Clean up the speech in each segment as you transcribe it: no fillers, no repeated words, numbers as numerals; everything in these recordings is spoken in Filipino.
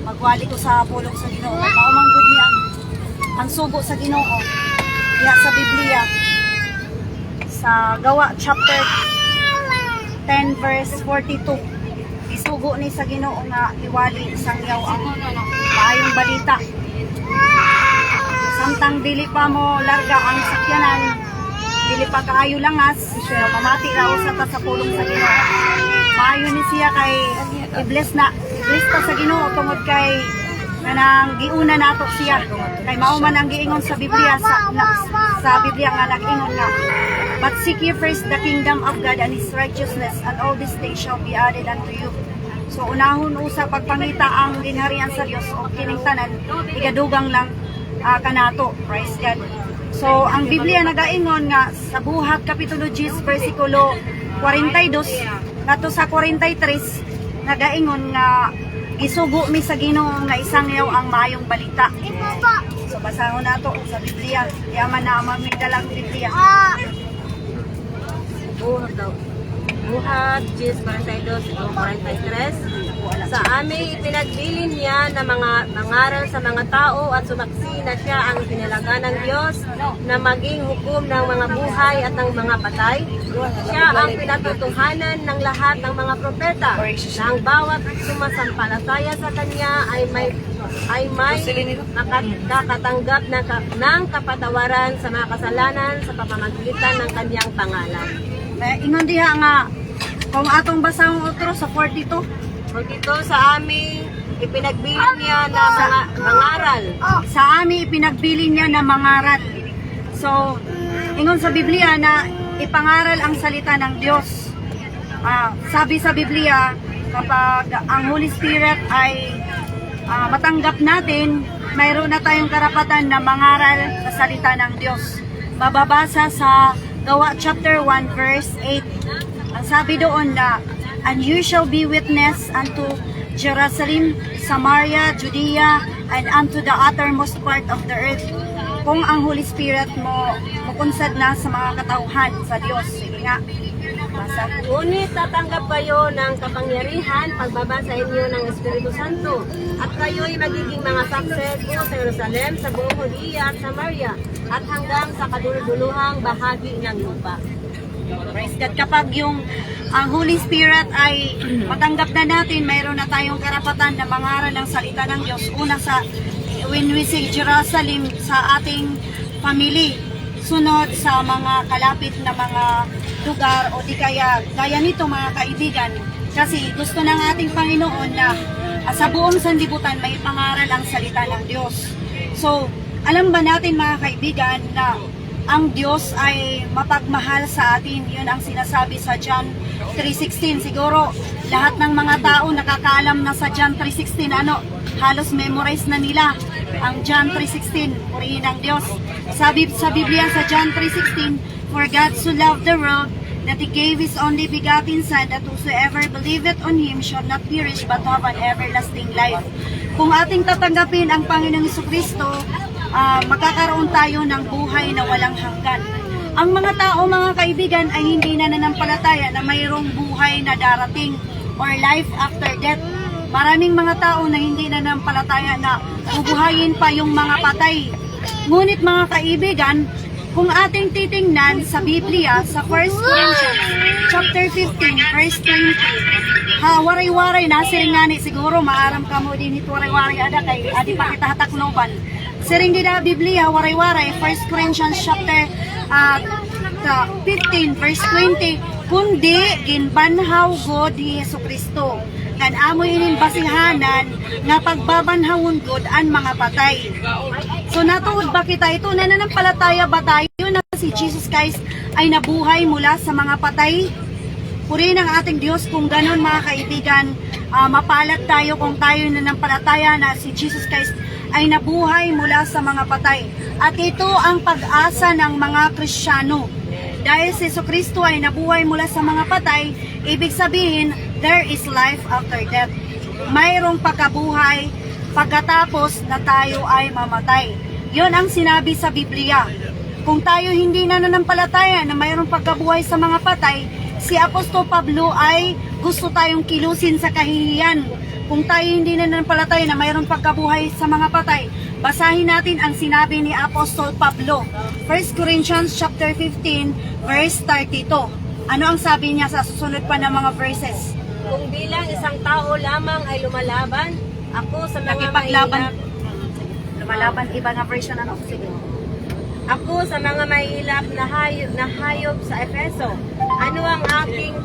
magwali ko sa pulong sa Ginoo. Maumanggod niya ang sugo sa Ginoo. Diha sa Biblia sa Gawa chapter 10 verse 42. Isugo ni sa Ginoo nga iwali isang yaw ang maayong balita. Samtang dili pa mo larga ang sakyanan, dili pa kaayo langas, mamati raw sa pulong sa Ginoo. Maayo ni siya kay i-bless pa sa Ginoo tungod kay nanang giuna nato siya. Kay mao man ang giingon sa Biblia sa Biblia nga nag-ingon nga, but seek ye first the kingdom of God and His righteousness, and all these things shall be added unto you. So unahon usa pagpangita ang ginharian sa Dios o kining tanan, igadugang lang kanato. Praise God. So ang Biblia nagaingon nga sa Buhat kapitulo 10 bersikulo 42 nato sa 43 nagaingon nga isugo mi sa Ginoo nga isang yaw ang maayong balita. So basahon nato sa Biblia. Yaman na may dalang Biblia. Buhat daw. Buhat 10:42-43. Sa amin ipinagbilin niya na mga mangaral sa mga tao at sumaksi na siya ang pinalaga ng Diyos na maging hukom ng mga buhay at ng mga patay. Siya ang pinatutuhanan ng lahat ng mga propeta na ang bawat sumasampalataya sa Kanya ay may makakatanggap ng kapatawaran sa mga kasalanan sa pamamagitan ng Kanyang pangalan. Ingon diha nga kung atong basahon otro sa 42 dito sa amin ipinagbilin niya na mga mangaral. Sa amin ipinagbilin niya na mangaral. So, ingon sa Biblia na ipangaral ang salita ng Diyos. Sabi sa Biblia, kapag ang Holy Spirit ay matanggap natin, mayroon na tayong karapatan na mangaral sa salita ng Diyos. Mababasa sa Gawa chapter 1 verse 8. Ang sabi doon na, and you shall be witness unto Jerusalem, Samaria, Judea, and unto the uttermost part of the earth. Kung ang Holy Spirit mo mukunsad na sa mga katauhan sa Diyos. Sige nga. Basa. Ngunit tatanggap kayo ng kapangyarihan pagbaba sa inyo ng Espiritu Santo, at kayo'y magiging mga saksi ko sa Jerusalem, sa buong Judea at Samaria, at hanggang sa kaduluduluhang bahagi ng lupa. Praise God. Kapag ang Holy Spirit ay matanggap na natin, mayroon na tayong karapatan na mangaral ng salita ng Diyos. Una when we say Jerusalem, sa ating family. Sunod sa mga kalapit na mga lugar o di kaya gaya nito mga kaibigan. Kasi gusto ng ating Panginoon na sa buong sanlibutan may pangaral ang salita ng Diyos. So, alam ba natin mga kaibigan na ang Diyos ay mapagmahal sa atin? Yun ang sinasabi sa John 3:16. Siguro lahat ng mga tao nakakaalam na sa John 3:16. Halos memorize na nila ang John 3:16. Purihin ang Diyos. Sabi sa Biblia sa John 3:16, for God so loved the world that He gave His only begotten Son, that whosoever believeth on Him shall not perish but have an everlasting life. Kung ating tatanggapin ang Panginoong Jesucristo, magkakaroon tayo ng buhay na walang hanggan. Ang mga tao, mga kaibigan, ay hindi na nanampalataya na mayroong buhay na darating or life after death. Maraming mga tao na hindi na nanampalataya na bubuhayin pa yung mga patay. Ngunit mga kaibigan, kung ating titingnan sa Biblia, sa 1 Corinthians chapter 15, verse 20, waray-waray, nasiring ngani siguro, maaram ka mo din ito waray-waray, kay adi pa kita hataknoban. Siring din na Biblia, waray-waray, 1 Corinthians chapter 15, verse 20, kundi ginbanhaw God ni Jesucristo, kan amoy inin basihanan nga pagbabanhawon God ang mga patay. So natuod ba kita ito? Nananampalataya ba tayo na si Jesus Christ ay nabuhay mula sa mga patay? Purihin ang ating Diyos kung ganon mga kaibigan. Mapalad tayo kung tayo nananampalataya na si Jesus Christ ay nabuhay mula sa mga patay. At ito ang pag-asa ng mga Kristiyano. Dahil si Jesucristo ay nabuhay mula sa mga patay, ibig sabihin, there is life after death. Mayroong pagkabuhay pagkatapos na tayo ay mamatay. Yon ang sinabi sa Biblia. Kung tayo hindi nananampalataya na mayroong pagkabuhay sa mga patay, si Apostol Pablo ay gusto tayong kilusin sa kahihiyan. kung tayo hindi nananampalataya na mayroong pagkabuhay sa mga patay, basahin natin ang sinabi ni Apostol Pablo. 1 Corinthians chapter 15, verse 32. Ano ang sabi niya sa susunod pa ng mga verses? Kung bilang isang tao lamang ay lumalaban, ako sa mga Nakipaglaban. mahihirap, Lumalaban, iba nga version, ano? Sige. ako sa mga mahihirap na hayop sa Efeso, ano ang aking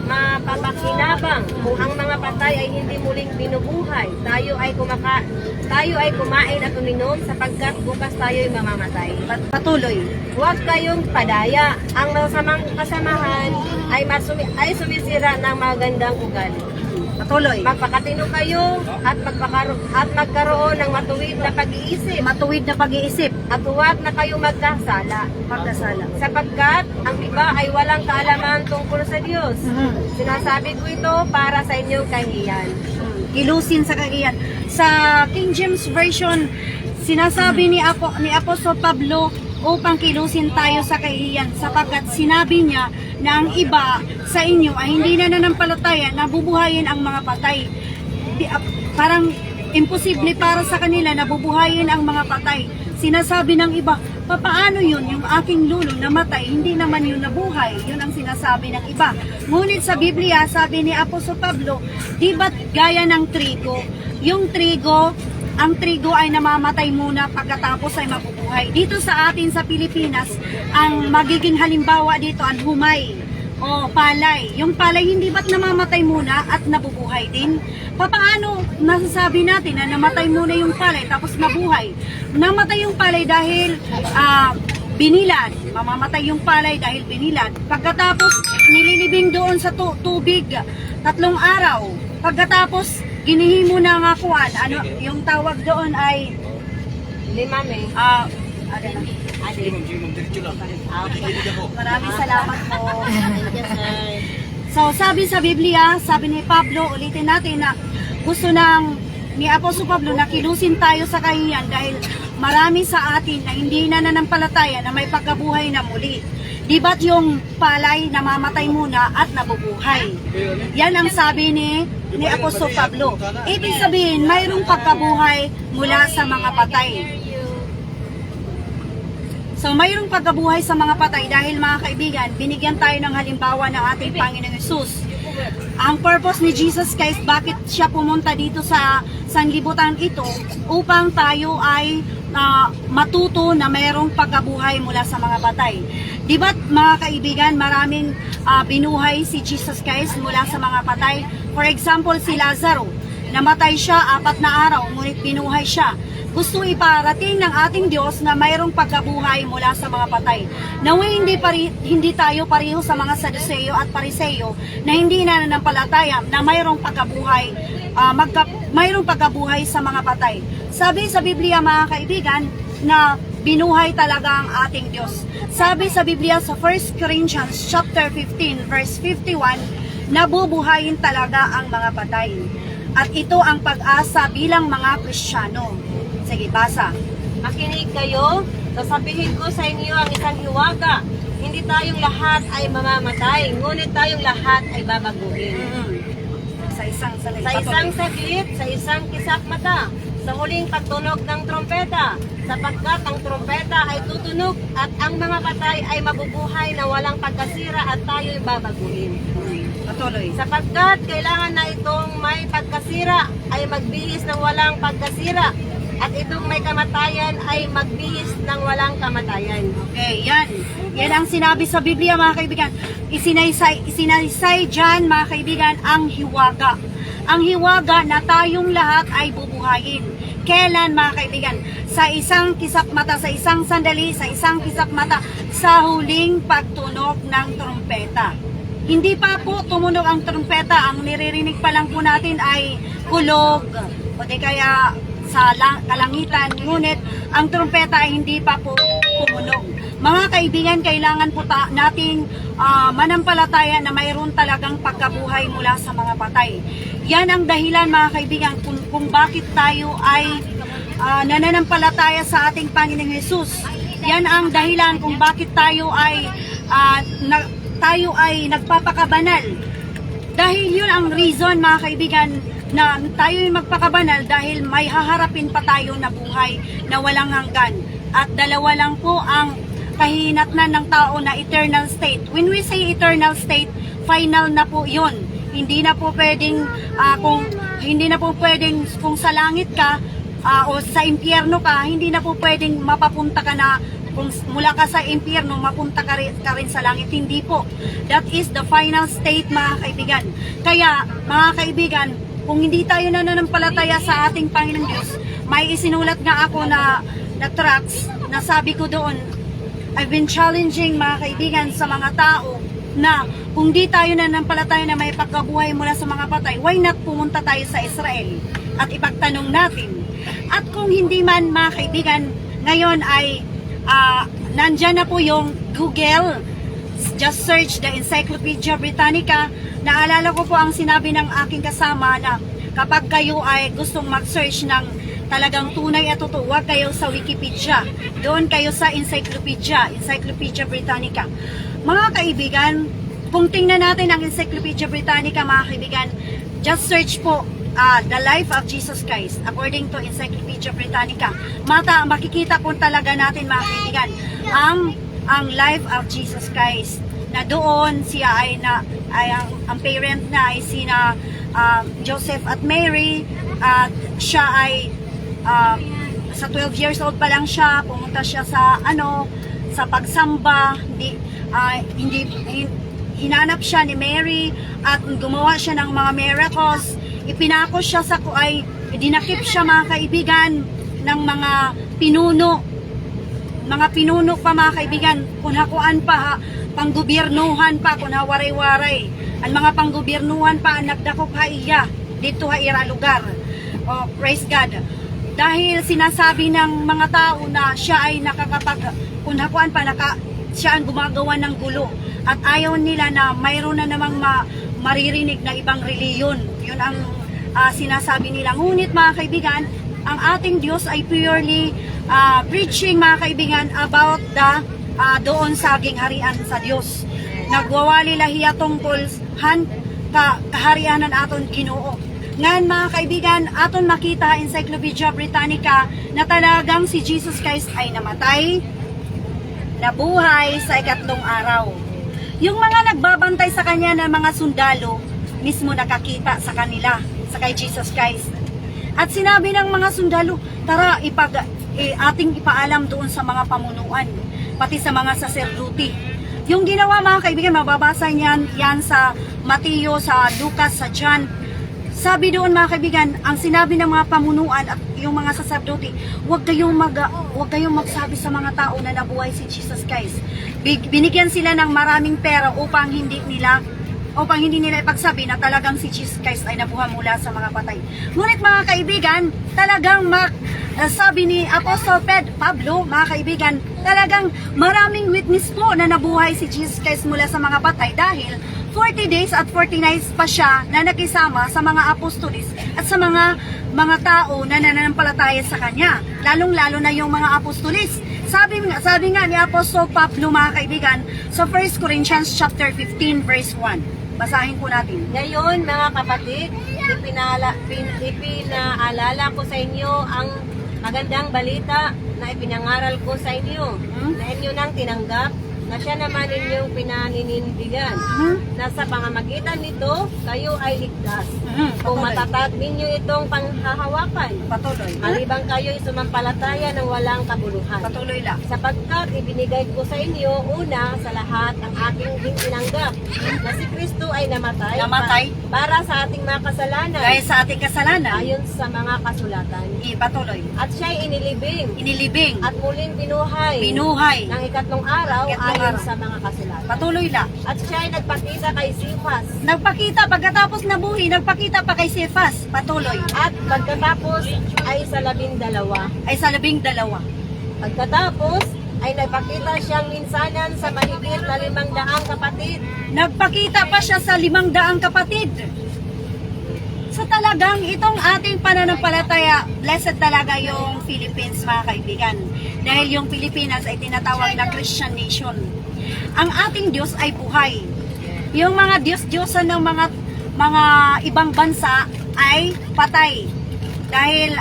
mapapakinabang kung ang mga patay ay hindi muling binubuhay? Tayo ay kumain at uminom sapagkat bukas tayo ay mamamatay. Patuloy. Huwag kayong padaya. Ang masamang kasamahan ay sumisira ng magandang ugali. Patuloy. Magpakatino kayo at magkaroon ng matuwid na pag-iisip. Matuwid na pag-iisip. At huwag na kayong magkasala. Pagkasala. Sapagkat ang iba ay walang kaalaman tungkol sa Diyos. Sinasabi ko ito para sa inyong kahiyan. Kilusin sa kagiyan. Sa King James Version, sinasabi ni Apostol Pablo upang kilusin tayo sa kahiyan sapagkat sinabi niya na ang iba sa inyo ay hindi na nananampalataya na bubuhayin ang mga patay. Parang imposible para sa kanila na bubuhayin ang mga patay. Sinasabi ng iba, papaano yun? Yung aking lulo namatay, hindi naman yun nabuhay. Yun ang sinasabi ng iba. Ngunit sa Biblia, sabi ni Apostol Pablo, di ba't gaya ng trigo? Yung trigo, ang trigo ay namamatay muna pagkatapos ay mabubuhay. Dito sa atin sa Pilipinas, ang magiging halimbawa dito ang humay o palay. Yung palay hindi ba't namamatay muna at nabubuhay din? Paano masasabi natin na namatay muna yung palay tapos nabuhay? Namatay yung palay dahil binilad. Mamamatay yung palay dahil binilad. Pagkatapos nililibing doon sa tubig 3 araw. Pagkatapos ginihimo na nga kuwan. Ano yung tawag doon ay Limame. Maraming salamat po. So, sabi sa Biblia, sabi ni Pablo, ulitin natin na gusto ni Apostol Pablo na kilusin tayo sa kahiyan dahil marami sa atin na hindi na nananampalataya na may pagkabuhay na muli. Di ba't yung palay namamatay muna at nabubuhay? Yan ang sabi ni Apostol Pablo. Ibig sabihin, mayroong pagkabuhay mula sa mga patay. So, mayroong pagkabuhay sa mga patay dahil mga kaibigan, binigyan tayo ng halimbawa ng ating Panginoong Hesus. Ang purpose ni Jesus Christ, bakit siya pumunta dito sa sanglibutan ito upang tayo ay matuto na mayroong pagkabuhay mula sa mga patay. Di ba't mga kaibigan, maraming binuhay si Jesus Christ mula sa mga patay? For example, si Lazaro, namatay siya 4 na araw, ngunit binuhay siya. Gusto iparating ng ating Diyos na mayroong pagkabuhay mula sa mga patay. Naway hindi tayo pareho sa mga Saduseo at Pariseo na hindi na nananampalataya na mayroong pagkabuhay, mayroong pagkabuhay sa mga patay. Sabi sa Biblia mga kaibigan na binuhay talaga ang ating Diyos. Sabi sa Biblia sa 1 Corinthians chapter 15 verse 51, nabubuhayin talaga ang mga patay. At ito ang pag-asa bilang mga Kristiyano. Sige, basa. Makinig kayo, sasabihin ko sa inyo ang isang hiwaga. Hindi tayong lahat ay mamamatay, ngunit tayong lahat ay babaguhin. Sa isang saglit, sa isang kisap mata, sa huling pagtunog ng trompeta, sapagkat ang trompeta ay tutunog at ang mga patay ay mabubuhay na walang pagkasira at tayo ay babaguhin. Patuloy. Sapagkat kailangan na itong may pagkasira ay magbihis ng walang pagkasira at itong may kamatayan ay magbihis ng walang kamatayan. Okay, yan. Yan ang sinabi sa Biblia mga kaibigan. Isinaysay dyan mga kaibigan ang hiwaga. Ang hiwaga na tayong lahat ay bubuhayin. Kailan mga kaibigan? Sa isang kisap mata, sa isang sandali, sa isang kisap mata, sa huling pagtunog ng trompeta. Hindi pa po tumunog ang trompeta. Ang niririnig pa lang po natin ay kulog o di kaya sa kalangitan. Ngunit ang trompeta ay hindi pa po tumunog. Mga kaibigan, kailangan po nating manampalataya na mayroon talagang pagkabuhay mula sa mga patay. Yan ang dahilan mga kaibigan kung bakit tayo ay nananampalataya sa ating Panginoong Hesus. Yan ang dahilan kung bakit tayo ay nagpapakabanal. Dahil yun ang reason mga kaibigan na tayo'y magpakabanal dahil may haharapin pa tayo na buhay na walang hanggan. At dalawa lang po ang kahihinatnan ng tao na eternal state. When we say eternal state, final na po yun. Hindi na po pwedeng, kung sa langit ka o sa impyerno ka, hindi na po pwedeng mapapunta ka na kung mula ka sa impyerno, mapunta ka rin sa langit. Hindi po. That is the final state, mga kaibigan. Kaya, mga kaibigan, kung hindi tayo nananampalataya sa ating Panginoong Diyos, may isinulat nga ako na tracts na sabi ko doon, I've been challenging, mga kaibigan, sa mga tao na kung di tayo nananampalataya na may pagkabuhay mula sa mga patay, why not pumunta tayo sa Israel at ipagtanong natin? At kung hindi man, mga kaibigan, ngayon ay nandyan na po yung Google. Just search the Encyclopedia Britannica. Naalala ko po ang sinabi ng aking kasama na kapag kayo ay gustong mag-search ng talagang tunay at totoo, huwag kayo sa Wikipedia. Doon kayo sa Encyclopedia Britannica. Mga kaibigan, kung tingnan natin ang Encyclopedia Britannica, mga kaibigan, just search po the life of Jesus Christ according to Encyclopedia Britannica. Makikita po talaga natin, mga kaibigan, ang life of Jesus Christ, na doon siya ang parent na ay sina Joseph at Mary, at siya ay sa 12 years old pa lang siya, pumunta siya sa pagsamba, hinanap siya ni Mary at gumawa siya ng mga miracles. Ipinako siya dinakip siya, mga kaibigan, ng mga pinuno. Mga pinuno pa, mga kaibigan, kunhakuan pa, panggobyernuhan pa, kunhawaray-waray. Ang mga panggobyernuhan pa, nagdakop ha iya, dito ha ira lugar. Oh, praise God. Dahil sinasabi ng mga tao na siya ay kunhakuan pa, siya ang gumagawa ng gulo. At ayaw nila na mayroon na namang maririnig na ibang reliyon. Yun ang sinasabi nila. Ngunit, mga kaibigan, ang ating Diyos ay purely preaching, mga kaibigan, about doon sa gingharian sa Diyos. Nagwawali lahiya tungkol kaharian ng aton Ginoo. Ngayon, mga kaibigan, aton makita Encyclopedia Britannica na talagang si Jesus Christ ay namatay, nabuhay sa ikatlong araw. Yung mga nagbabantay sa kanya ng mga sundalo, mismo nakakita sa kanila, sa kay Jesus Christ. At sinabi ng mga sundalo, tara, ating ipaalam doon sa mga pamunuan, pati sa mga saserdote. Yung ginawa, mga kaibigan, mababasa niyan yan sa Mateo, sa Lucas, sa John. Sabi doon, mga kaibigan, ang sinabi ng mga pamunuan at yung mga saserdote, huwag kayong magsabi sa mga tao na nabuhay si Jesus Christ. Binigyan sila ng maraming pera upang hindi nila ipagsabi na talagang si Jesus Christ ay nabuhay mula sa mga patay. Ngunit, mga kaibigan, talagang sabi ni Apostle Pablo, mga kaibigan, talagang maraming witness po na nabuhay si Jesus Christ mula sa mga patay dahil 40 days at 40 nights pa siya na nakisama sa mga apostolis at sa mga tao na nananampalataya sa kanya, lalong-lalo na yung mga apostolis. Sabi nga ni Apostle Pablo, mga kaibigan, sa 1 Corinthians chapter 15 verse 1. Basahin po natin. Ngayon, mga kapatid, ipinaalala ko sa inyo ang magandang balita na ipinangaral ko sa inyo, na inyo nang tinanggap, na siya naman inyong pinaninindigan, na sa pamamagitan nito, kayo ay ligtas. Kung matatag ninyo itong panghahawakan, Patuloy. malibang kayo ay sumampalataya ng walang kabuluhan. Patuloy lang. Sapagkat ibinigay ko sa inyo una sa lahat ang aking tinanggap, na si Kristo ay namatay para sa ating mga kasalanan, Dahil sa ating kasalanan, ayon sa mga kasulatan. patuloy. At siya'y Inilibing. at muling binuhay ng ikatlong araw ayon sa mga kasulatan. Patuloy lang. At siya'y nagpakita kay Cephas. Nagpakita, pagkatapos nabuhi, nagpakita pa kay Cephas. Patuloy. At pagkatapos ay sa 12. Ay sa 12. Pagkatapos ay nagpakita siyang minsanan sa mahigit na 500 kapatid. Nagpakita pa siya sa 500 kapatid. So talagang itong ating pananampalataya, blessed talaga yung Philippines, mga kaibigan. Dahil yung Pilipinas ay tinatawag na Christian nation. Ang ating Diyos ay buhay. Yung mga Diyos-Diyosan ng mga ibang bansa ay patay. Dahil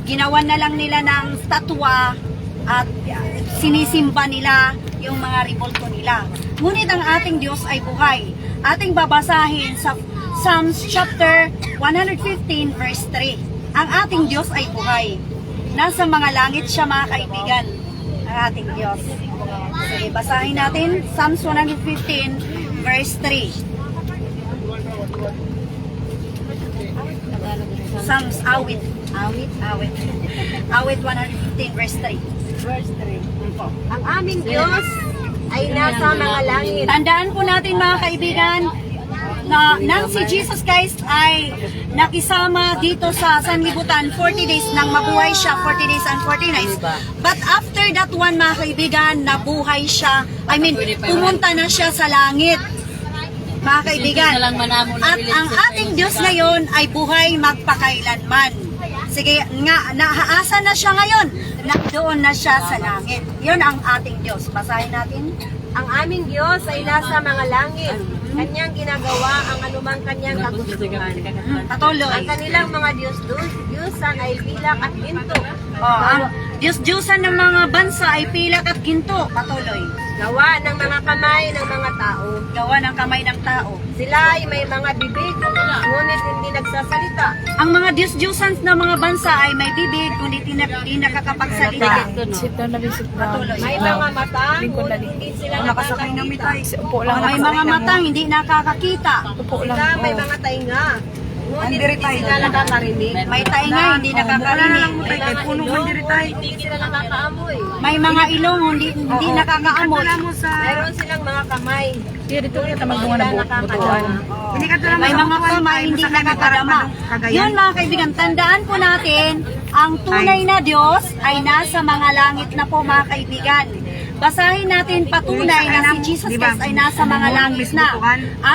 ginawan na lang nila ng statwa at sinisimba nila yung mga ribulto nila. Ngunit ang ating Diyos ay buhay. Ating babasahin sa Psalms chapter 115 verse 3. Ang ating Diyos ay buhay. Nasa mga langit siya, mga kaibigan, ang ating Diyos. Sige, basahin natin Psalms 115 verse 3. Psalms, awit. Awit 115 verse 3. Ang aming Diyos ay nasa mga langit. Tandaan po natin, mga kaibigan, na nang si Jesus Christ ay nakisama dito sa sanlibutan 40 days nang mabuhay siya, 40 days and 40 nights. But after that one, mga kaibigan, nabuhay siya. Pumunta na siya sa langit, mga kaibigan. At ang ating Diyos ngayon ay buhay magpakailanman. Sige nga, nahaasa na siya ngayon. Nandoon na siya sa langit. Yun ang ating Diyos. Basahin natin. Ang aming Diyos ay nasa mga langit. Kanyang ginagawa ang anumang kanyang kagustuhan. Patuloy. Ang kanilang mga Diyos-Diyosan ay pilak at ginto. Ang Diyos-Diyosan ng mga bansa ay pilak at ginto. Patuloy. Gawa ng mga kamay ng mga tao. Gawa ng kamay ng tao. Sila ay may mga bibig, ngunit hindi nagsasalita. Ang mga Diyos-Diyosan ng mga bansa ay may bibig, kundi di nakakapagsalita. Patuloy. May mga mata, ngunit hindi sila nakakakita. May mga matang hindi nakakakita. Sila may mga tainga, ngunit hindi sila nakakarinig. May tainga, hindi nakakarinig. May mga ilong, ngunit hindi sila nakakaamoy. May mga ilong, hindi nakakaamoy. Meron silang mga kamay. Dito kita magdungan na butuan. May mga kamay, hindi nakakadama. Yun, mga kaibigan, tandaan po natin, ang tunay na Diyos ay nasa mga langit na po, mga kaibigan. Basahin natin patunay na si Jesus Christ ay nasa mga langit na.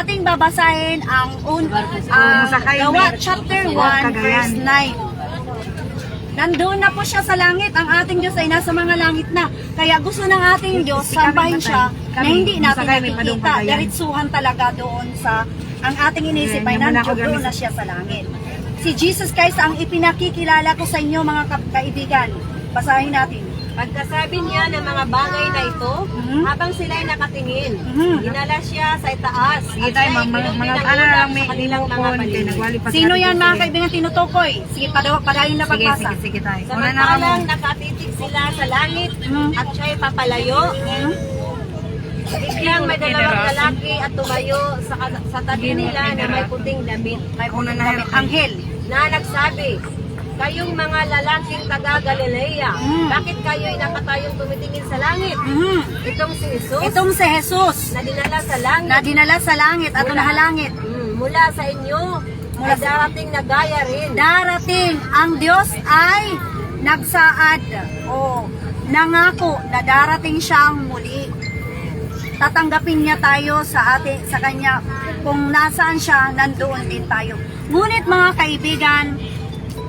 Ating babasahin ang Gawa chapter 1 verse 9. Nandoon na po siya sa langit. Ang ating Diyos ay nasa mga langit na. Kaya gusto ng ating Diyos, sambahin siya na hindi natin nakikita. Diretsuhan talaga doon sa, ang ating inisip ay nandoon na siya sa langit. Si Jesus Christ ang ipinakikilala ko sa inyo, mga kaibigan. Basahin natin. Pagkasabi niya ng mga bagay na ito, habang sila'y nakatingin, dinala siya sa itaas. Sige tayo, mga lang may kanilang mga paligid. Sino yan, mga kaibigan, tinutukoy? Sige, padayon na pagbasa. Sige tayo. Samantalang nakatitig sila sa langit at siya'y papalayo, biglang may dalawang lalaki at tumayo sa tabi nila na may puting damit. May unang damit. Anghel. Na nagsabi, kayong mga lalaking taga Galilea, bakit kayo'y nakatayong tumitingin sa langit? Itong si Jesus, Itong si Jesus na dinala sa langit, na dinala sa langit at unahalangit. mula sa inyo, ay darating na gaya rin. Darating, ang Diyos ay nagsaad o nangako na darating siyang muli. Tatanggapin niya tayo sa kanya. Kung nasaan siya, nandoon din tayo. Ngunit, mga kaibigan,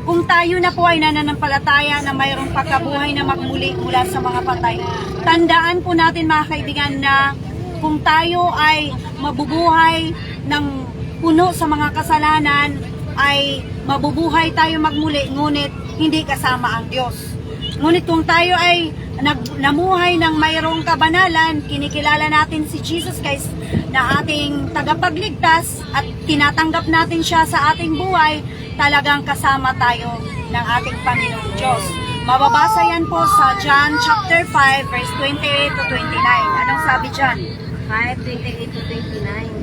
kung tayo na po ay nananampalataya na mayroong pagkabuhay na magmuli mula sa mga patay, tandaan po natin, mga kaibigan, na kung tayo ay mabubuhay ng puno sa mga kasalanan, ay mabubuhay tayo magmuli, ngunit hindi kasama ang Diyos. Ngunit kung tayo ay namuhay ng mayroong kabanalan, kinikilala natin si Jesus Christ na ating tagapagligtas at tinatanggap natin siya sa ating buhay, talagang kasama tayo ng ating Panginoong Diyos. Mababasa yan po sa John chapter 5 verse 28 to 29. Anong sabi dyan? 5:28 to 29.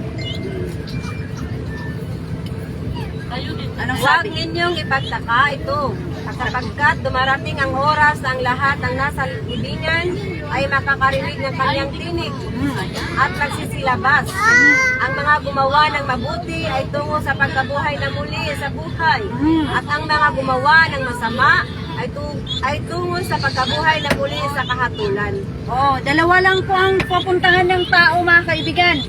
Anong Huwag sabi? ninyong ipagtaka ito, sapagkat dumarating ang oras na ang lahat ng nasa libingan ay makakarinig ng kanyang tinig at magsisilabas. Ang mga gumawa ng mabuti ay tungo sa pagkabuhay na muli sa buhay, at ang mga gumawa ng masama ay tungo sa pagkabuhay na muli sa kahatulan. Oh, dalawa lang po ang pupuntahan ng tao, mga kaibigan.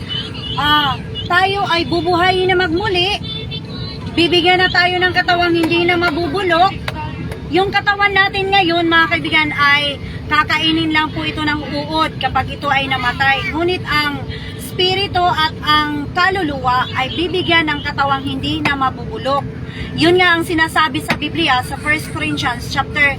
Tayo ay bubuhayin na magmuli. Bibigyan na tayo ng katawang hindi na mabubulok. Yung katawan natin ngayon, mga kaibigan, ay kakainin lang po ito ng uod kapag ito ay namatay. Ngunit ang spirito at ang kaluluwa ay bibigyan ng katawang hindi na mabubulok. Yun nga ang sinasabi sa Biblia sa 1 Corinthians chapter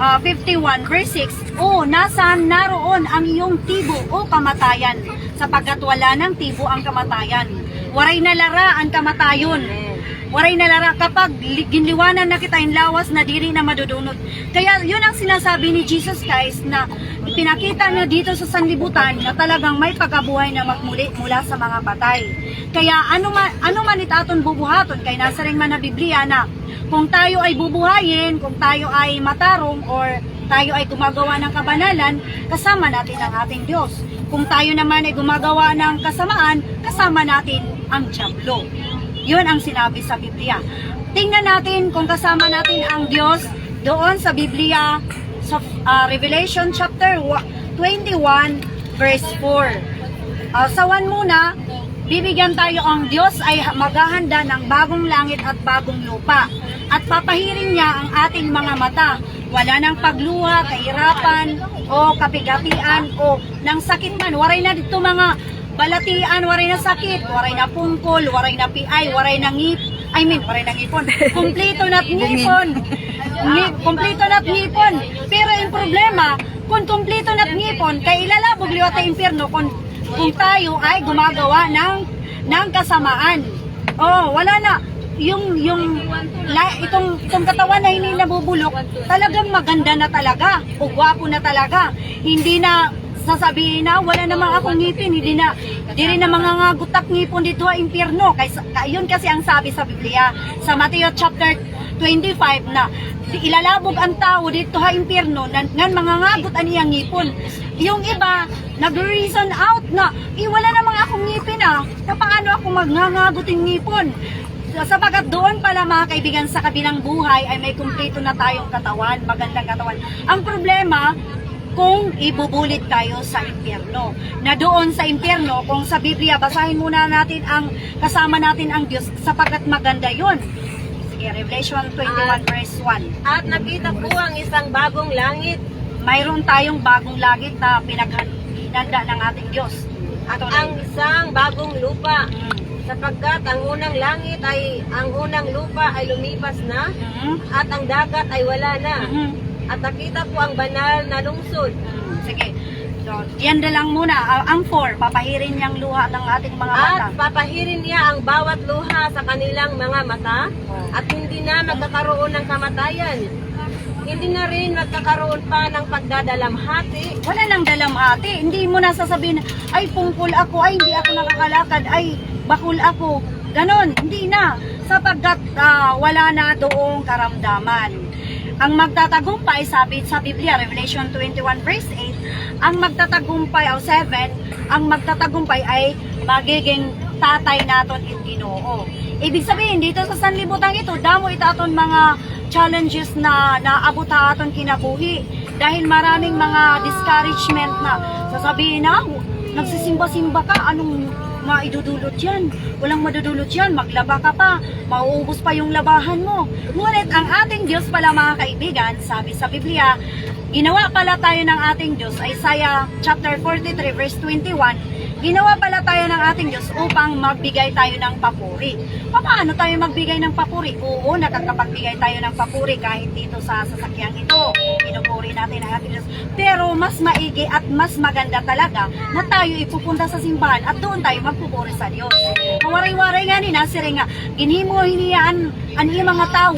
51 verse 6. Nasaan naroon ang iyong tibo o kamatayan? Sapagkat wala ng tibo ang kamatayan. Waray nalara ang kamatayon. Waray nalara kapag ginliwanan na kita in lawas na diri na madudunot. Kaya yun ang sinasabi ni Jesus Christ na ipinakita niya dito sa sanlibutan na talagang may pagkabuhay na magmuli mula sa mga patay. Kaya ano man itaton bubuhaton, kay nasa ring man na Biblia na kung tayo ay bubuhayin, kung tayo ay matarong or tayo ay gumagawa ng kabanalan, kasama natin ang ating Diyos. Kung tayo naman ay gumagawa ng kasamaan, kasama natin ang dyablo. Yun ang sinabi sa Biblia. Tingnan natin kung kasama natin ang Diyos doon sa Biblia sa Revelation chapter 21 verse 4. Sa 1 muna, bibigyan tayo ang Diyos ay maghahanda ng bagong langit at bagong lupa. At papahirin niya ang ating mga mata. Wala nang pagluha, kahirapan, o kapigatian, o ng sakit man. Waray na dito mga balatian, waray na sakit, waray na pungkol, waray na piay, waray na waray na ngipon. Kompleto na't ngipon. Kompleto na't ngipon. Pero yung problema, kung kompleto na't ngipon, kay ilalabog liwat sa impyerno kung tayo ay gumagawa ng kasamaan. Wala na. Itong katawan na hindi nabubulok, talagang maganda na talaga, o gwapo na talaga. Hindi na sasabihin na wala namang akong ngipin, hindi na mga gutak ngipon dito sa impyerno. Yun kasi ang sabi sa Biblia sa Matthew chapter 25 na ilalabog ang tao dito sa impyerno ngan mga ngagot aniyang ngipon. Yung iba nag-reason out na wala namang akong ngipin na paano ako magngangagot yung ngipon. Sapagat doon pala mga kaibigan sa kabilang buhay ay may kumpleto na tayong katawan, magandang katawan. Ang problema, kung ibubulit tayo sa impyerno. Na doon sa impyerno, kung sa Biblia, basahin muna natin kasama natin ang Diyos sapagkat maganda yun. Sige, Revelation 21 verse 1. At nakita ko ang isang bagong langit. Mayroon tayong bagong langit na pinaghinanda ng ating Diyos. At ang isang bagong lupa. Sapagkat ang unang lupa ay lumipas na, at ang dagat ay wala na. At nakita ko ang banal na lungsod. Sige. So, yan na lang muna. Ang 4, papahirin niyang luha ng ating mga mata. At papahirin niya ang bawat luha sa kanilang mga mata, at hindi na magkakaroon ng kamatayan. Hindi na rin magkakaroon pa ng pagdadalamhati. Wala nang dalamhati. Hindi mo na sasabihin, ay pungkol ako, ay hindi ako nakakalakad, ay bakul ako. Ganon, hindi na. Sapagkat wala na doong karamdaman. Ang magtatagumpay, sabi sa Biblia, Revelation 21 verse 8, ang magtatagumpay, 7, ang magtatagumpay ay magiging tatay naton in Ginoo. Ibig sabihin, dito sa sanlibutan ito, damo itaton mga challenges na naabot aton kinabuhi. Dahil maraming mga discouragement na sasabihin na, nagsisimba-simba ka, anong maidudulot yan? Walang madudulot yan, maglaba ka pa, mauubos pa yung labahan mo. Ngunit ang ating Diyos pala mga kaibigan, sabi sa Biblia, ginawa pala tayo ng ating Diyos, Isaiah chapter 43 verse 21, ginawa pala tayo ng ating Diyos upang magbigay tayo ng papuri. Paano tayo magbigay ng papuri? Oo, nakakapagbigay tayo ng papuri kahit dito sa sasakyang ito. Pinupuri natin ang ating Diyos. Pero mas maigi at mas maganda talaga na tayo ipupunta sa simbahan at doon tayo magpupuri sa Diyos. Mawaray-waray nga ni Nasiri nga, ginhimo hiniyaan ang mga tao,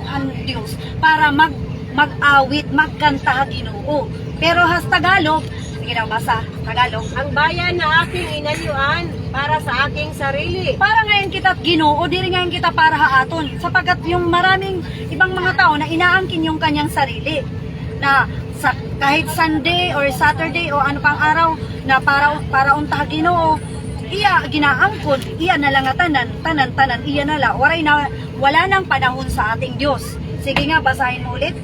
ang Diyos, para mag-awit, magkanta Ginoo. Pero has Tagalog, sige daw, basa, Tagalog. Ang bayan na aking inayuan para sa aking sarili. Para ngayon kita Ginoo, diri ngayon kita para haaton. Sapagkat yung maraming ibang mga tao na inaangkin yung kanyang sarili. Na kahit Sunday or Saturday o ano pang araw na para unta Ginoo, iya ginaangkon, iya na lang tanan, iya na la. Wala nang panahon sa ating Diyos. Sige nga, basahin mo ulit.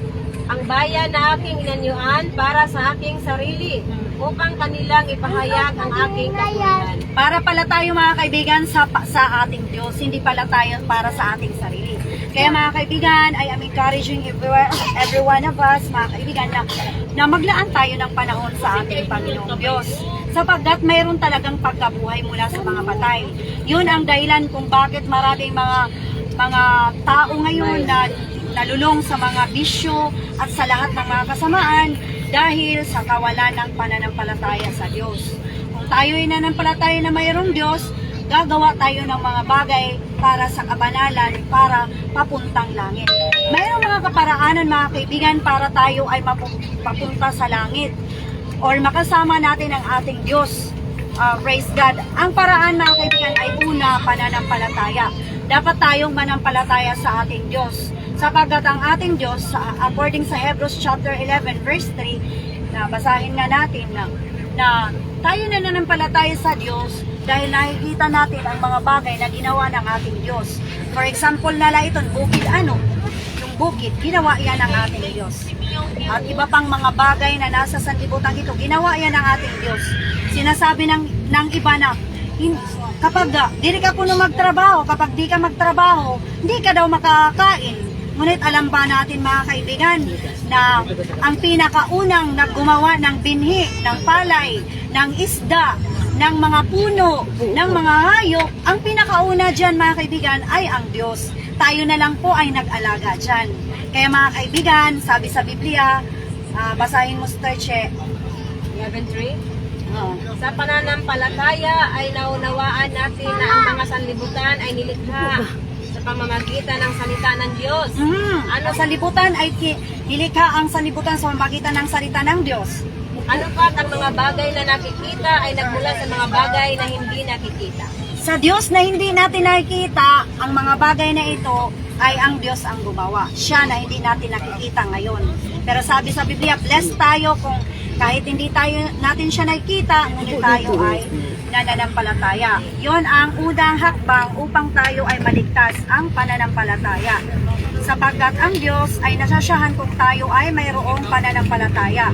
Ang bayan na aking inanyuan para sa aking sarili, upang kanilang ipahayag ang aking katuluran. Para pala tayo mga kaibigan sa ating Diyos, hindi pala tayo para sa ating sarili. Kaya mga kaibigan, I am encouraging every one of us, mga kaibigan, na maglaan tayo ng panahon sa ating Panginoong Diyos. Sapagkat mayroon talagang pagkabuhay mula sa mga patay. Yun ang dahilan kung bakit maraming mga mga tao ngayon na nalulong sa mga bisyo at sa lahat ng mga kasamaan dahil sa kawalan ng pananampalataya sa Diyos. Kung tayo ay nananampalataya na mayroong Diyos, gagawa tayo ng mga bagay para sa kabanalan, para papuntang langit. Mayroong mga kaparaanan, mga kaibigan, para tayo ay papunta sa langit or makasama natin ang ating Diyos. Praise God. Ang paraan, mga kaibigan, ay una, pananampalataya. Dapat tayong manampalataya sa ating Diyos. Sapagkat ang ating Diyos, according sa Hebrews chapter 11 verse 3, na basahin nga natin na tayo na nanampalataya sa Diyos dahil nakikita natin ang mga bagay na ginawa ng ating Diyos. For example, nala ito, bukid yung bukid, ginawa yan ng ating Diyos. At iba pang mga bagay na nasa sanlibutan ito, ginawa yan ng ating Diyos. Sinasabi ng iba na, kapag di ka puno magtrabaho, kapag di ka magtrabaho, hindi ka daw makakain. Ngunit alam ba natin, mga kaibigan, na ang pinakaunang naggumawa ng binhi, ng palay, ng isda, ng mga puno, ng mga hayop, ang pinakauna dyan, mga kaibigan, ay ang Diyos. Tayo na lang po ay nag-alaga dyan. Kaya mga kaibigan, sabi sa Biblia, basahin mo Sister Che. 11:3. Sa pananampalataya ay naunawaan natin na ang mga sanlibutan ay nilikha sa pamamagitan ng salita ng Diyos. Ano sanlibutan ay nilikha ang sanlibutan sa pamamagitan ng salita ng Diyos. Ano pa ang mga bagay na nakikita ay nagmula sa mga bagay na hindi nakikita. Sa Diyos na hindi natin nakikita, ang mga bagay na ito ay ang Diyos ang gumawa. Siya na hindi natin nakikita ngayon. Pero sabi sa Biblia, blessed tayo kung kahit hindi natin siya nakikita, ngunit tayo ay nananampalataya. Yon ang unang hakbang upang tayo ay maligtas, ang pananampalataya. Sapagkat ang Diyos ay nasasyahan kung tayo ay mayroong pananampalataya.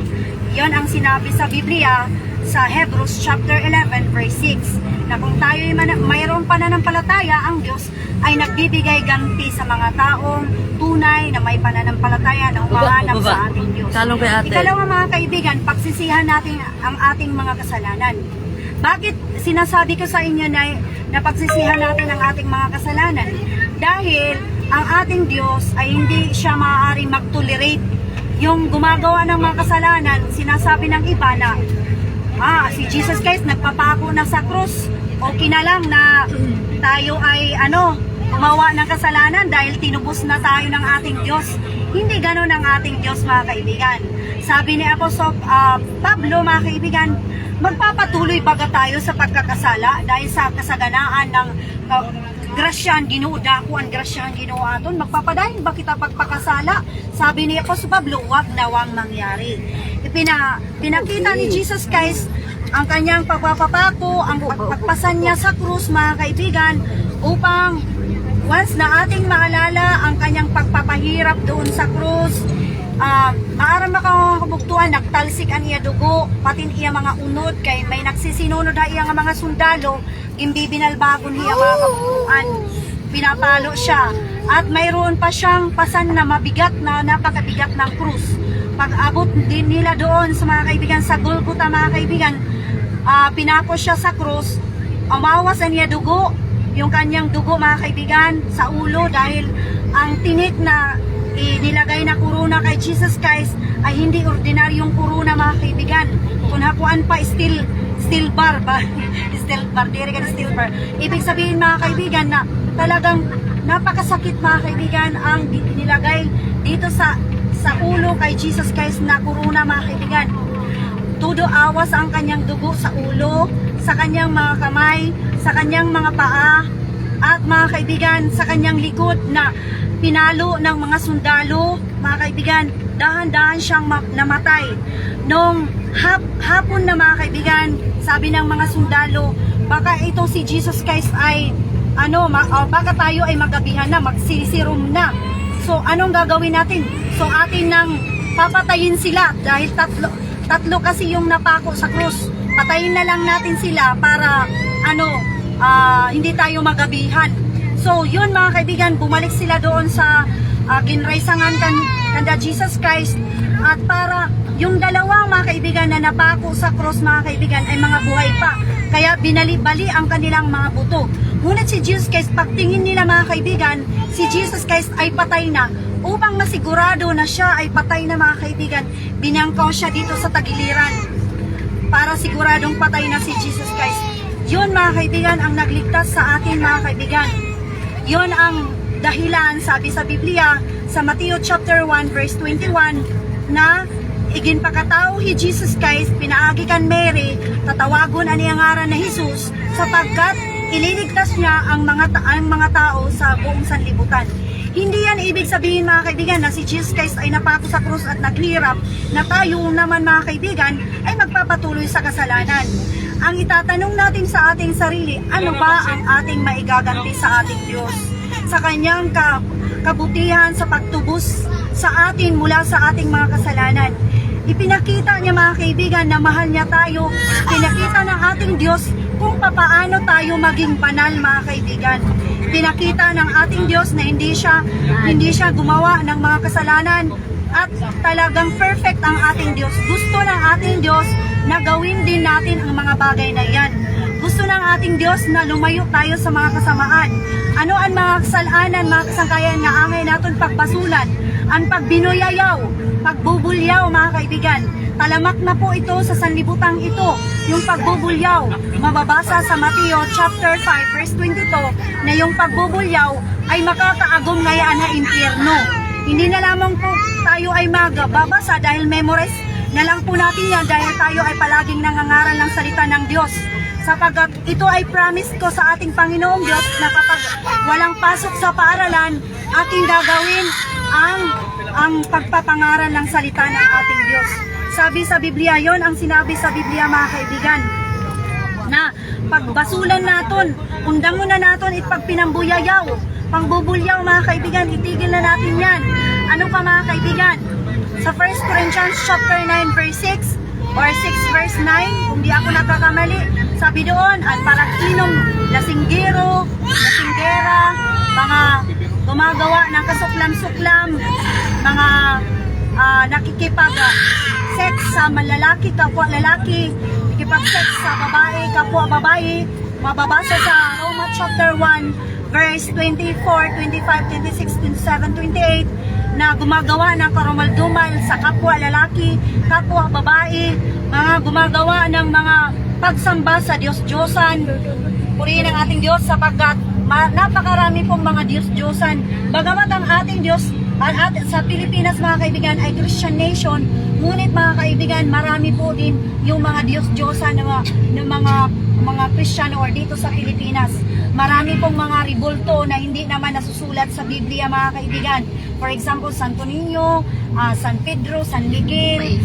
Yon ang sinabi sa Biblia sa Hebrews chapter 11 verse 6, na kung tayo ay mayroong pananampalataya, ang Diyos ay nagbibigay ganti sa mga taong tunay na may pananampalataya na umahanap sa ating Diyos. Ikalawa, mga kaibigan, pagsisihan natin ang ating mga kasalanan. Bakit sinasabi ko sa inyo na pagsisihan natin ang ating mga kasalanan? Dahil ang ating Diyos ay hindi siya maaaring mag-tolerate yung gumagawa ng mga kasalanan. Sinasabi ng iba na si Jesus Christ nagpapako na sa krus, okay na lang na tayo ay gumawa ng kasalanan dahil tinubos na tayo ng ating Diyos. Hindi ganoon ang ating Diyos, mga kaibigan. Sabi ni Apostol Pablo, mga kaibigan, magpapatuloy baga tayo sa pagkakasala dahil sa kasaganaan ng grasya ang Ginoo, dako ang grasya ang Ginoo aton, magpapadayon ba kita pagpakasala? Sabi ni Apostol Pablo, wag nawang mangyari. Pinakita ni Jesus Christ ang kanyang pagpapako, ang pagpasan niya sa krus, mga kaibigan, upang once na ating maalala ang kanyang pagpapahirap doon sa krus, maaram makakabugtuan, nagtalsik ang iya dugo, patin iya mga unod, kay may nagsisinunod na iya nga mga sundalo, imbibinalbagon iya mga kabutuan, pinapalo siya, at mayroon pa siyang pasan na mabigat na napakabigat ng krus. Pag-abot din nila doon sa mga kaibigan sa Golgotha, mga kaibigan, pinako siya sa krus, umawas ang iya dugo, yung kanyang dugo, mga kaibigan, sa ulo, dahil ang tinik na nilagay na kuruna kay Jesus Christ ay hindi ordinaryong kuruna, mga kaibigan. Kung hakuan pa, steel bar ba? Steel bar, steel bar. Ibig sabihin, mga kaibigan, na talagang napakasakit, mga kaibigan, ang nilagay dito sa ulo kay Jesus Christ na kuruna, mga kaibigan. Todo awas ang kanyang dugo sa ulo, sa kanyang mga kamay, sa kanyang mga paa, at mga kaibigan, sa kanyang likod na pinalo ng mga sundalo, mga kaibigan, dahan-dahan siyang namatay. Nung hapon na, mga kaibigan, sabi ng mga sundalo, baka ito si Jesus Christ ay baka tayo ay magabihan na, magsisirom na. So anong gagawin natin? So atin nang papatayin sila dahil tatlo kasi yung napako sa krus. Patayin na lang natin sila para hindi tayo magabihan. So yun, mga kaibigan, bumalik sila doon sa ginraisangan kanda Jesus Christ, at para yung dalawang, mga kaibigan, na napako sa cross, mga kaibigan, ay mga buhay pa. Kaya binali-bali ang kanilang mga buto. Ngunit si Jesus Christ, pagtingin nila mga kaibigan, si Jesus Christ ay patay na. Upang masigurado na siya ay patay na mga kaibigan, binangkaw siya dito sa tagiliran para siguradong patay na si Jesus Christ. Yun mga kaibigan ang nagligtas sa atin mga kaibigan. Yun ang dahilan, sabi sa Biblia, sa Matthew chapter 1 verse 21, na iginpakatao hi Jesus Christ, pinaagi kan Mary, tatawagon ani ang ngaran na Jesus, sapagkat ililigtas niya ang mga tao sa buong sanlibutan. Hindi yan ibig sabihin mga kaibigan na si Jesus Christ ay napako sa krus at naghirap na tayo naman mga kaibigan ay magpapatuloy sa kasalanan. Ang itatanong natin sa ating sarili, ano ba ang ating maigaganti sa ating Diyos? Sa kanyang kabutihan sa pagtubos sa atin mula sa ating mga kasalanan. Ipinakita niya mga kaibigan na mahal niya tayo. Pinakita ng ating Diyos kung papaano tayo maging banal mga kaibigan. Pinakita ng ating Diyos na hindi siya gumawa ng mga kasalanan at talagang perfect ang ating Diyos. Gusto ng ating Diyos na gawin din natin ang mga bagay na yan. Gusto ng ating Diyos na lumayo tayo sa mga kasamaan. Ano ang mga kasalanan, mga kasangkayan nga angay natin pagbasulan? Ang pagbinuyayaw, pagbubulyaw mga kaibigan. Talamak na po ito sa sanlibutang ito, yung pagbubulyaw. Mababasa sa Mateo chapter 5 verse 22 na yung pagbubulyaw ay makakaagom ngayaan na impyerno. Hindi na lamang po tayo ay magbabasa dahil memorize na lang po natin yan dahil tayo ay palaging nangangaral ng salita ng Diyos. Sapagkat ito ay promise ko sa ating Panginoong Diyos na kapag walang pasok sa paaralan, ating gagawin ang pagpapangaral ng salita ng ating Diyos. Sabi sa Biblia, yon ang sinabi sa Biblia mga kaibigan, na pagbasulan natin, undang muna natin ipagpinambuyayaw, pangbubulyaw mga kaibigan, itigil na natin yan. Ano pa mga kaibigan? Sa 1 Corinthians chapter 9 verse 6 or 6 verse 9, kung di ako nakakamali, sabi doon, at parakinom, lasinggero, lasinggera, mga gumagawa ng kasuklam-suklam, mga nakikipag-sex sa lalaki, kapwa lalaki, nakikipag-sex sa babae, kapwa babae, mababasa sa Roma chapter 1, verse 24, 25, 26, 27, 28, na gumagawa ng karumal-dumal sa kapwa lalaki, kapwa babae, mga gumagawa ng mga pagsamba sa Diyos-Diyosan. Purihin ang ating Diyos sapagkat napakarami pong mga Diyos-Diyosan. Bagamat ang ating Diyos sa Pilipinas mga kaibigan ay Christian nation, ngunit mga kaibigan marami po din yung mga Diyos-Diyosan ng mga Kristiyano or dito sa Pilipinas. Marami pong mga ribulto na hindi naman nasusulat sa Biblia mga kaibigan. For example, Santo Niño, San Pedro, San Miguel,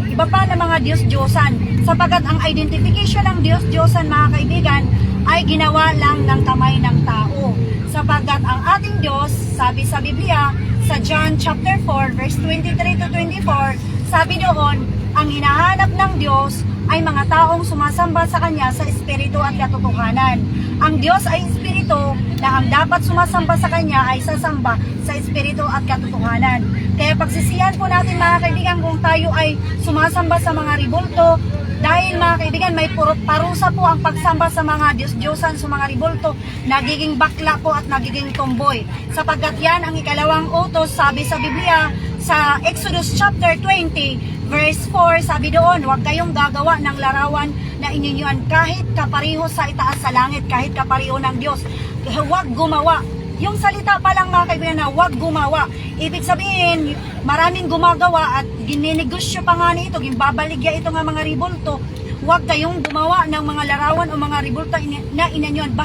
iba pa na mga Diyos-Diyosan. Sapagkat ang identification ng Diyos-Diyosan mga kaibigan ay ginawa lang ng kamay ng tao. Sapagkat ang ating Diyos, sabi sa Biblia, sa John chapter 4 verse 23 to 24, sabi doon, ang hinahanap ng Diyos ay mga taong sumasamba sa Kanya sa Espiritu at katotohanan. Ang Diyos ay Espiritu na ang dapat sumasamba sa Kanya ay sasamba sa Espiritu at katotohanan. Kaya pagsisihan po natin mga kaibigan kung tayo ay sumasamba sa mga ribulto, dahil mga kaibigan may parusa po ang pagsamba sa mga Diyos-Diyosan, sa mga ribulto, nagiging bakla po at nagiging tomboy. Sapagkat yan ang ikalawang utos, sabi sa Biblia, sa Exodus chapter 20, verse 4, sabi doon, huwag kayong gagawa ng larawan na inyunyuan kahit kapariho sa itaas sa langit, kahit kapariho ng Diyos. Huwag gumawa. Yung salita pa lang mga kaibigan na huwag gumawa. Ibig sabihin, maraming gumagawa at gininegosyo pa nga nito, gimbabaligya ito nga mga ribulto. Huwag kayong gumawa ng mga larawan o mga ribulto na inanyuan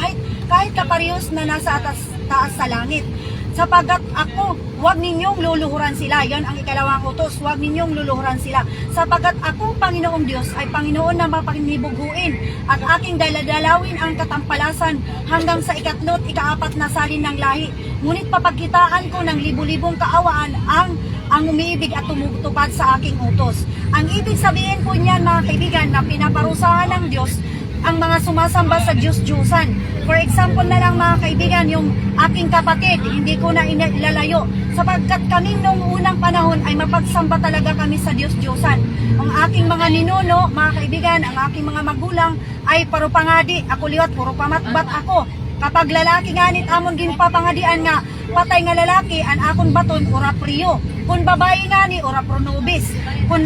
kahit kaparehos na nasa taas sa langit. Sapagkat ako, huwag ninyong luluhuran sila. Yan ang ikalawang utos, huwag ninyong luluhuran sila. Sapagkat akong Panginoong Diyos ay Panginoon na mapanibuguin at aking daladalawin ang katampalasan hanggang sa ikatlo't ikaapat na salin ng lahi. Ngunit papagkitaan ko ng libu-libong kaawaan ang umiibig at tumutupad sa aking utos. Ang ibig sabihin po niyan mga kaibigan na pinaparusahan ng Diyos ang mga sumasamba sa Diyos-Diyosan. For example na lang mga kaibigan, yung aking kapatid, hindi ko na ilalayo. Sapagkat kami noong unang panahon ay mapagsamba talaga kami sa Diyos-Diyosan. Ang aking mga ninuno, mga kaibigan, ang aking mga magulang ay paro pangadi. Ako liwat, puro pamatbat ako. Kapag lalaki nganit amon ginpapangadian nga patay nga lalaki an akon baton ora priyo. Kung babae ngani ora pronobis. Kung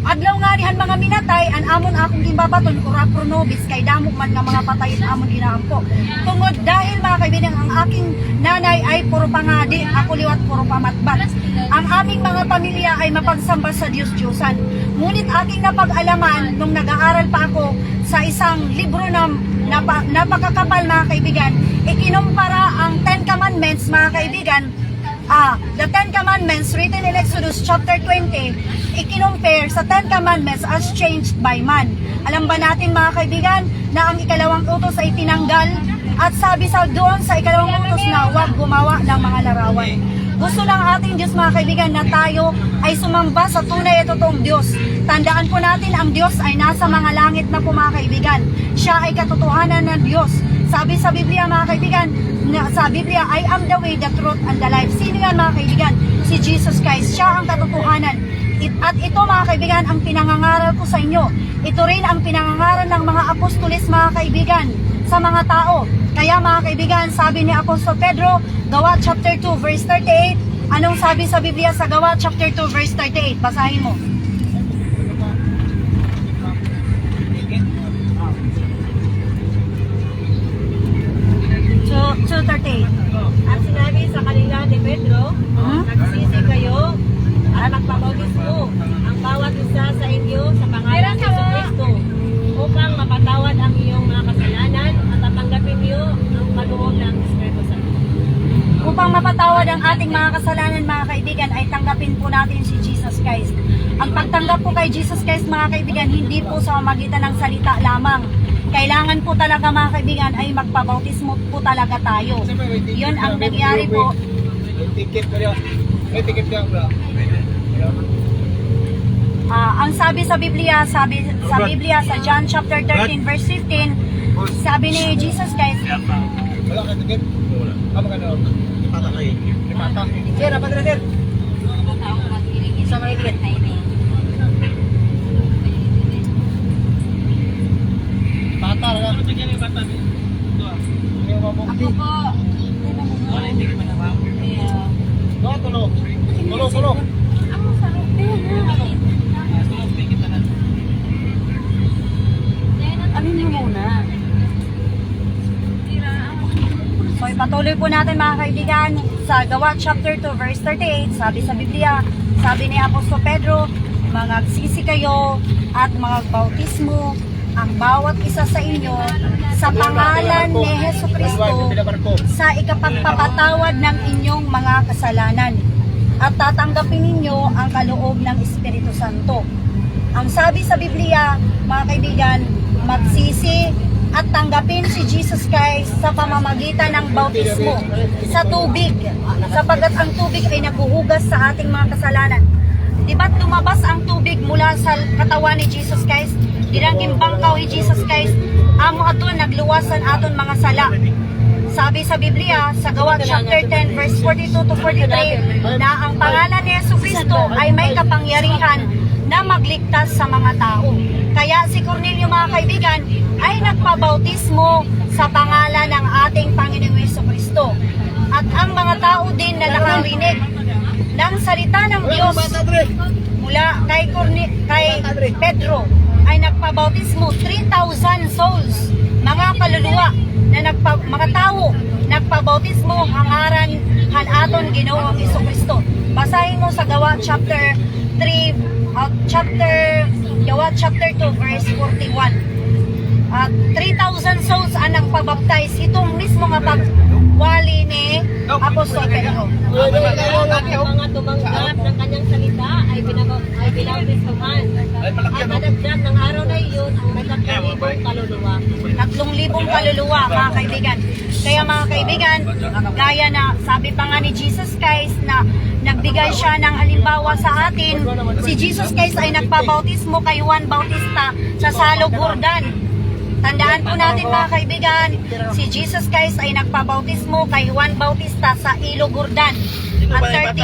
adlaw ngani han mga minatay an amon akong ginbabaton ora pronobis kay damo man nga mga patay amon ginaampo. Tungod dahil mga kaibigan ang aking nanay ay puro pangadi, ako liwat puro pamatbat. Ang aming mga pamilya ay mapagsamba sa Diyos-Diyosan. Ngunit aking napag-alaman nung nag-aaral pa ako sa isang libro na napakakapal mga kaibigan, ikinumpara ang 10 Commandments mga kaibigan, the 10 Commandments written in Exodus chapter 20, ikinumpare sa 10 Commandments as changed by man. Alam ba natin mga kaibigan na ang ikalawang utos ay tinanggal at sabi sa doon sa ikalawang utos na huwag gumawa ng mga larawan. Gusto ng ating Diyos mga kaibigan na tayo ay sumamba sa tunay at totoong Diyos. Tandaan po natin ang Diyos ay nasa mga langit na po mga kaibigan. Siya ay katotohanan ng Diyos. Sabi sa Biblia mga kaibigan, sa Biblia, I am the way, the truth, and the life. Sino yan mga kaibigan? Si Jesus Christ. Siya ang katotohanan. At ito mga kaibigan ang pinangangaral ko sa inyo. Ito rin ang pinangangaral ng mga apostoles mga kaibigan sa mga tao. Kaya mga kaibigan, sabi ni Apostol Pedro, Gawa chapter 2 verse 38. Anong sabi sa Biblia sa Gawa chapter 2 verse 38? Basahin mo. So 38. At sinabi sa kanila ni Pedro, nagsisi kayo at magpabautismo ang bawat isa sa inyo sa pangalan ni Jesucristo upang mapatawad ang iyong mga kasalanan at tatanggapin niyo ang kaloob ng Espiritu Santo. Upang mapatawad ang ating mga kasalanan mga kaibigan ay tanggapin po natin si Jesus Christ. Ang pagtanggap po kay Jesus Christ mga kaibigan hindi po sa pamamagitan ng salita lamang. Kailangan po talaga mga kaibigan ay magpabautismo po talaga tayo. Yun ang nangyari po. Ang sabi sa Biblia, sa John chapter 13 verse 15, sabi ni Jesus Christ, Wala ka ticket? Wala. Ano ka na? Ipata kayo. Ipata. Sir, apa na sir? Sa mga ticket. Bata lang. Ano tingin yung bata? Ako po. Wala hindi ka manawag. No, tulog. Tulog. Ako sa alin mo muna. So ipatuloy po natin mga kaibigan sa Gawa chapter 2 verse 38. Sabi sa Biblia, sabi ni Apostol Pedro, magagsisi kayo at magbautismo ang bawat isa sa inyo sa pangalan ni Jesucristo sa ikapagpapatawad ng inyong mga kasalanan at tatanggapin ninyo ang kaloob ng Espiritu Santo. Ang sabi sa Biblia, mga kaibigan, magsisi at tanggapin si Jesus Christ sa pamamagitan ng bautismo sa tubig, sapagkat ang tubig ay naghuhugas sa ating mga kasalanan. Di ba't lumabas ang tubig mula sa katawan ni Jesus Christ? Dirangging bangkaw ni Jesus Christ, amo aton nagluwasan aton mga sala. Sabi sa Biblia, sa Gawa chapter 10 verse 42 to 43, na ang pangalan ni Jesucristo ay may kapangyarihan na magligtas sa mga tao. Kaya si Cornelio mga kaibigan ay nagpabautismo sa pangalan ng ating Panginoong Jesucristo. At ang mga tao din na nakarinig ng salita ng Diyos mula kay Pedro ay nagpabautismo 3,000 souls, mga kaluluwa na mga tao nagpabautismo hangaran hanaton Ginoong Jesucristo. Basahin mo sa Gawa chapter 2 verse 41. 3,000 souls ang nagpabaptize itong mismo nga pagwali ni Apostol Pedro. Ang mga tumanggap ng kanyang salita ay binautismuhan. At nadagdag ng araw na iyon ang may 3,000 kaluluwa. 3,000 kaluluwa mga kaibigan. Kaya mga kaibigan, gaya na sabi pa nga ni Jesus Christ na nagbigay siya ng halimbawa sa atin, si Jesus Christ ay nagpabautismo kay Juan Bautista sa Salog Jordan. Tandaan po natin mga kaibigan, si Jesus Christ ay nagpabautismo kay Juan Bautista sa Ilog Jordan. At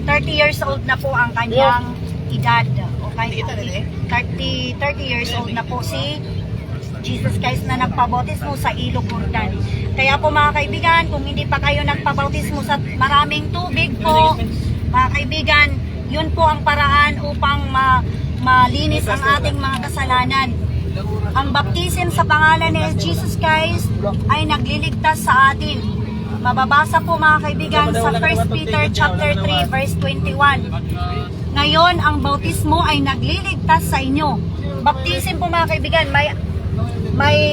30 years old na po ang kanyang edad. Okay? 30 years old na po si Jesus Christ na nagpabautismo sa Ilog Jordan. Kaya po mga kaibigan, kung hindi pa kayo nagpabautismo sa maraming tubig po, mga kaibigan, yun po ang paraan upang malinis ang ating mga kasalanan. Ang baptism sa pangalan ni Jesus Christ ay nagliligtas sa atin. Mababasa po mga kaibigan sa 1 Peter chapter 3 verse 21. Ngayon, ang bautismo ay nagliligtas sa inyo. Baptism po mga kaibigan,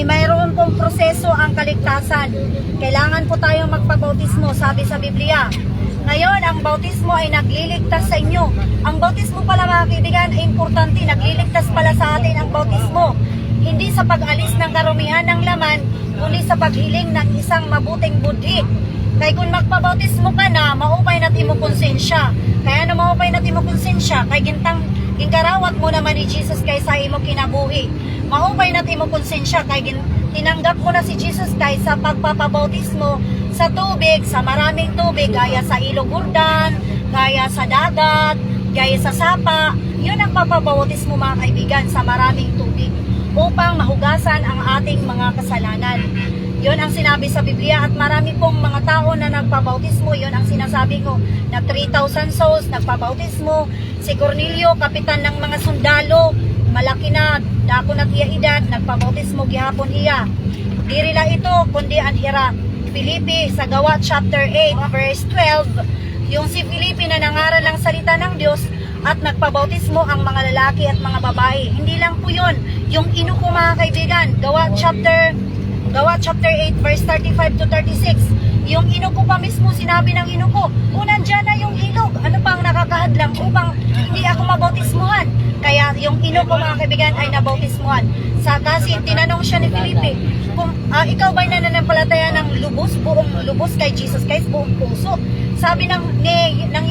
mayroon pong proseso ang kaligtasan. Kailangan po tayong magpabautismo, sabi sa Biblia. Ngayon, ang bautismo ay nagliligtas sa inyo. Ang bautismo pala mga kaibigan ay importante. Nagliligtas pala sa atin ang bautismo. Hindi sa pag-alis ng karumihan ng laman, kundi sa paghiling ng isang mabuting budhi. Kaya kung magpabautismo ka na, maupay natin mo konsensya. Kaya na maupay natin mo konsensya, kay ginkarawat mo naman ni Jesus kaysa imo kinabuhi. Maupay natin mo konsensya, kay tinanggap mo na si Jesus kaysa pagpapabautismo sa tubig, sa maraming tubig, gaya sa Ilog Jordan, gaya sa dagat, gaya sa sapa. Yun ang papabautismo mga kaibigan, sa maraming tubig, upang mahugasan ang ating mga kasalanan. Yun ang sinabi sa Biblia, at marami pong mga tao na nagpabautismo. Yun ang sinasabi ko, na 3,000 souls nagpabautismo. Si Cornelio, kapitan ng mga sundalo, malaki na, dako na tiya edad, nagpabautismo gihapon iya. Dirila ito, kundi ang hira. Filipi sa Gawa chapter 8 verse 12, yung si Filipi na nangaral ng salita ng Diyos at nagpabautismo ang mga lalaki at mga babae. Hindi lang po yun, yung inuko mga kaibigan, Gawa chapter 8 verse 35 to 36, yung inuko pa mismo, sinabi ng inuko, unang dyan na yung ilog, ano pang nakakahadlang upang hindi ako mabautismuhan. Kaya yung inuko mga kaibigan ay nabautismuhan. Kasi tinanong siya ni Filipe, kung ikaw ba'y nananampalataya ng buong lubos kay Jesus Christ, buong puso? Sabi ng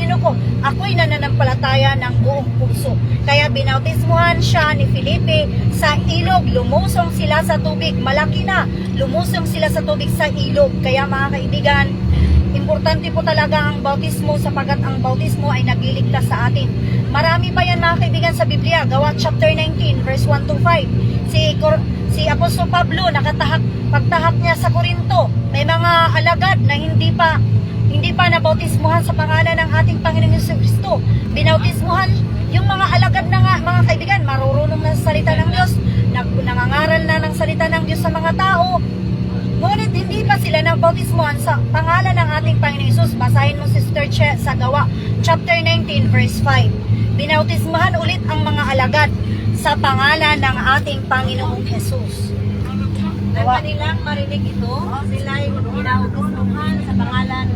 inuko, ako'y nananampalataya ng buong puso. Kaya binautismuhan siya ni Filipe sa ilog, lumusong sila sa tubig, malaki na, lumusong sila sa tubig sa ilog. Kaya mga kaibigan, importante po talaga ang bautismo, sapagkat ang bautismo ay nagliligtas sa atin. Marami pa yan mga kaibigan sa Biblia. Gawa chapter 19 verse 1 to 5. Si Apostol Pablo, pagtahak niya sa Korinto, may mga alagad na hindi pa nabautismuhan sa pangalan ng ating Panginoong Jesucristo. Binautismuhan yung mga alagad na nga, mga kaibigan, marurunong na sa salita ng Diyos, nangangaral na ng salita ng Diyos sa mga tao, ngunit hindi pa sila nabautismuhan sa pangalan ng ating Panginoong Jesus. Basahin mo Sister Che sa Gawa chapter 19 verse 5. Binautismuhan ulit ang mga alagad sa pangalan ng ating Panginoong Jesus. Nang kanilang marinig ito, sila ay binautismuhan sa pangalan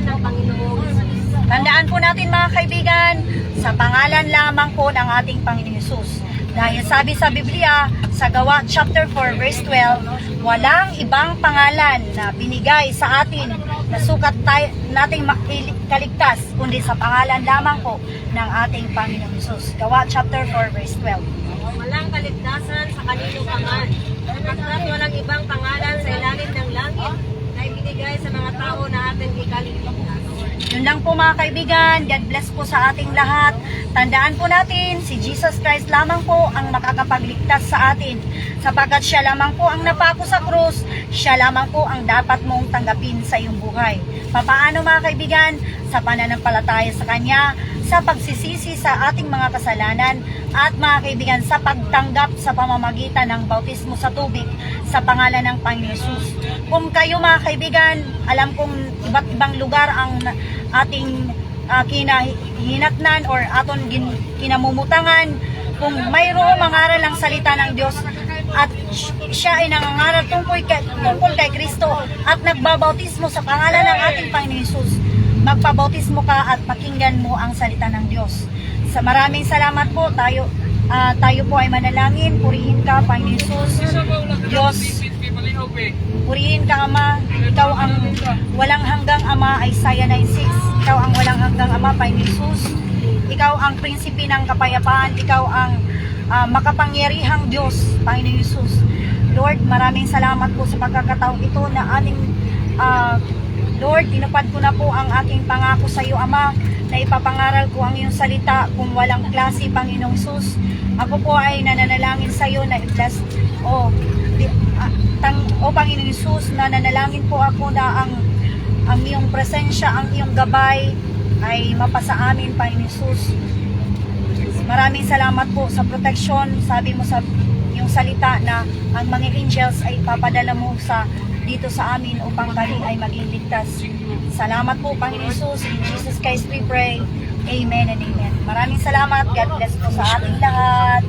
ng Panginoong Jesus. Tandaan po natin mga kaibigan, sa pangalan lamang po ng ating Panginoong Jesus. Dahil sabi sa Biblia, sa Gawa chapter 4 verse 12, walang ibang pangalan na binigay sa atin na sukat nating kaligtas, kundi sa pangalan lamang po ng ating Panginoong Jesus. Gawa chapter 4 verse 12. Walang kaligtasan sa kanino pa man, sapagkat walang ibang pangalan sa ilalim ng langit na ibinigay sa mga tao na ating ikaligtas. Yun lang po mga kaibigan. God bless po sa ating lahat. Tandaan po natin, si Jesus Christ lamang po ang makakapagligtas sa atin. Sapagkat siya lamang po ang napako sa krus, siya lamang po ang dapat mong tanggapin sa iyong buhay. Papaano mga kaibigan? Sa pananampalataya sa Kanya, sa pagsisisi sa ating mga kasalanan, at mga kaibigan, sa pagtanggap sa pamamagitan ng bautismo sa tubig sa pangalan ng Panginoon Jesus. Kung kayo mga kaibigan, alam kong iba't ibang lugar ang ating kinahinatnan or aton kinamumutangan, kung mayroong mangaral ang salita ng Diyos at siya ay nangangaral tungkol kay Kristo at nagbabautismo sa pangalan ng ating Panginoon Jesus, magpabautismo ka at pakinggan mo ang salita ng Diyos. Sa maraming salamat po. Tayo po ay manalangin. Purihin ka, Panginoon Jesus. Diyos, purihin ka, Ama. Ikaw ang walang hanggang Ama, Isaiah 9:6. Ikaw ang walang hanggang Ama, Panginoon Jesus. Ikaw ang prinsipe ng kapayapaan. Ikaw ang makapangyarihang Diyos, Panginoon Jesus. Lord, maraming salamat po sa pagkakataong ito na aming Lord, tinupad ko na po ang aking pangako sa iyo, Ama, na ipapangaral ko ang iyong salita kung walang klase, Panginoong Jesus. Ako po ay nananalangin sa iyo na O Panginoon Jesus, nananalangin po ako na ang iyong presensya, ang iyong gabay ay mapasa amin, Panginoon Jesus. Maraming salamat po sa protection. Sabi mo sa iyong salita na ang mga angels ay papadala mo dito sa amin upang kami ay maging ligtas. Salamat po, Panginoon Jesus. In Jesus Christ we pray. Amen and amen. Maraming salamat. God bless po sa ating lahat.